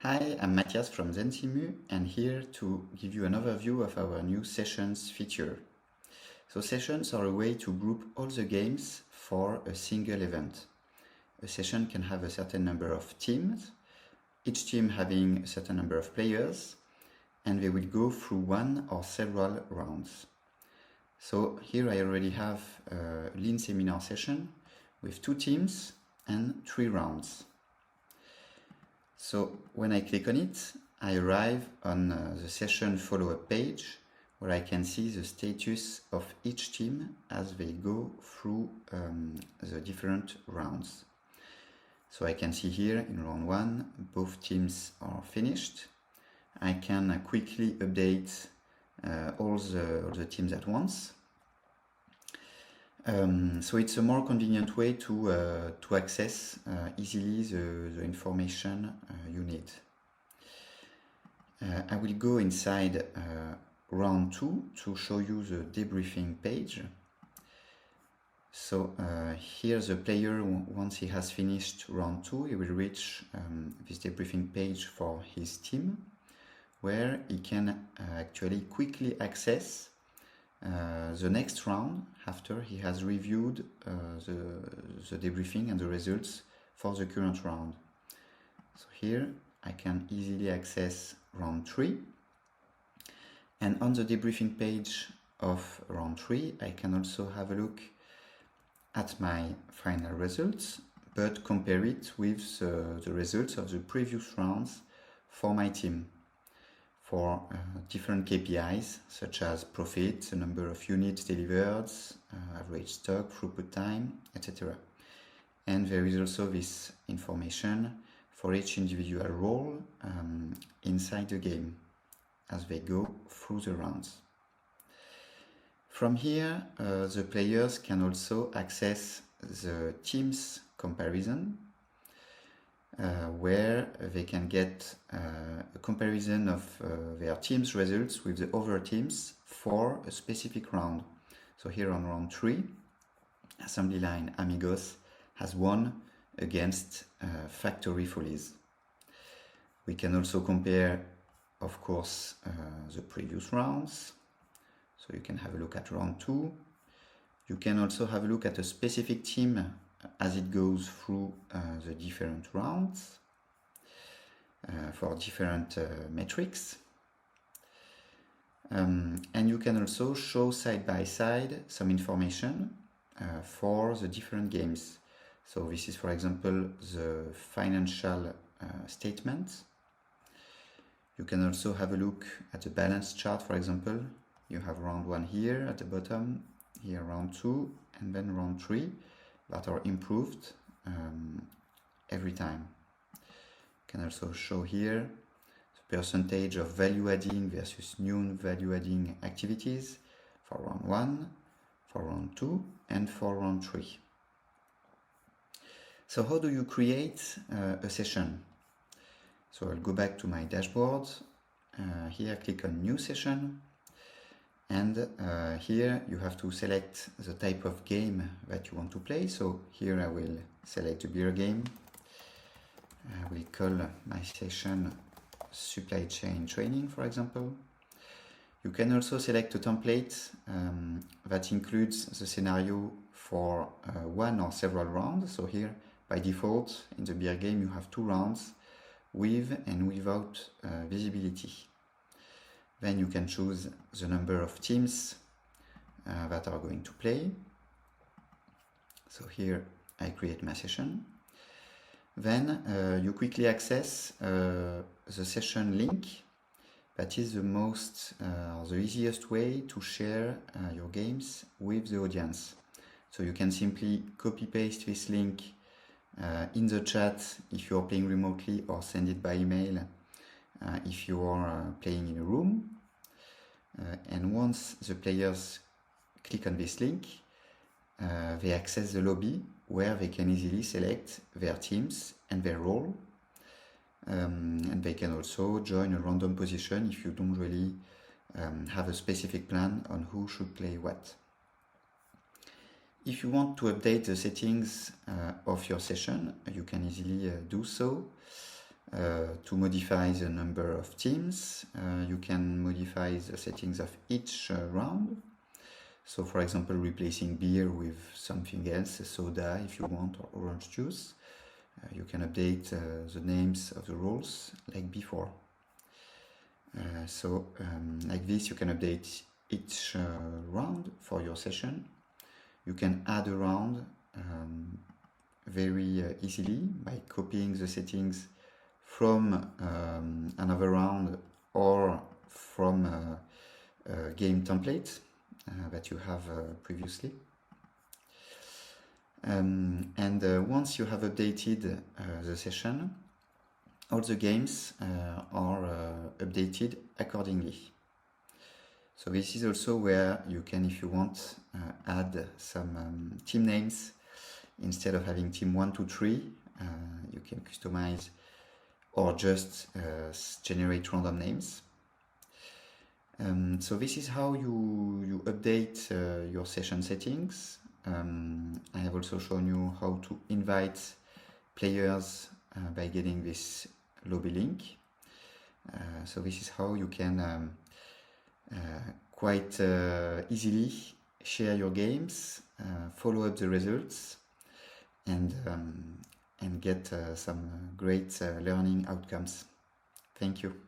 Hi, I'm Matthias from Zensimu and here to give you an overview of our new Sessions feature. So sessions are a way to group all the games for a single event. A session can have a certain number of teams, each team having a certain number of players, and they will go through one or several rounds. So here I already have a Lean seminar session with 2 teams and 3 rounds. So when I click on it, I arrive on the session follow-up page where I can see the status of each team as they go through the different rounds. So I can see here in round 1, both teams are finished. I can quickly update all the teams at once. So it's a more convenient way to access easily the information you need. I will go inside round 2 to show you the debriefing page. So here the player, once he has finished round 2, he will reach this debriefing page for his team, where he can actually quickly access the next round after he has reviewed the debriefing and the results for the current round. So here I can easily access round 3, and on the debriefing page of round 3 I can also have a look at my final results, but compare it with the results of the previous rounds for my team, for different KPIs such as profit, the number of units delivered, average stock, throughput time, etc. And there is also this information for each individual role inside the game as they go through the rounds. From here, the players can also access the teams comparison, where they can get a comparison of their team's results with the other teams for a specific round. So here on round 3, Assembly Line Amigos has won against Factory Follies. We can also compare, of course, the previous rounds. So you can have a look at round 2. You can also have a look at a specific team as it goes through the different rounds for different metrics. And you can also show side by side some information for the different games. So this is, for example, the financial statement. You can also have a look at the balance chart, for example. You have round 1 here at the bottom, here round 2, and then round 3 that are improved every time. You can also show here the percentage of value adding versus new value adding activities for round 1, for round 2, and for round 3. So how do you create a session? So I'll go back to my dashboard. Here click on New Session, and here you have to select the type of game that you want to play. So here I will select a beer game. I will call my session Supply Chain Training, for example. You can also select a template that includes the scenario for one or several rounds. So here by default in the beer game you have 2 rounds with and without visibility. Then you can choose the number of teams that are going to play. So here I create my session. Then you quickly access the session link. That is the the easiest way to share your games with the audience. So you can simply copy-paste this link in the chat if you are playing remotely, or send it by email if you are playing in a room. And once the players click on this link, they access the lobby where they can easily select their teams and their role. And they can also join a random position if you don't really have a specific plan on who should play what. If you want to update the settings of your session, you can easily do so. to modify the number of teams. You can modify the settings of each round. So for example, replacing beer with something else, a soda if you want, or orange juice. You can update the names of the roles like before. Like this, you can update each round for your session. You can add a round very easily by copying the settings from another round or from a game template that you have previously. Once you have updated the session, all the games are updated accordingly. So this is also where you can, if you want, add some team names. Instead of having team 1, 2, 3, you can customize or just generate random names. So this is how you update your session settings. I have also shown you how to invite players by getting this lobby link. So this is how you can quite easily share your games, follow up the results, and get some great learning outcomes. Thank you.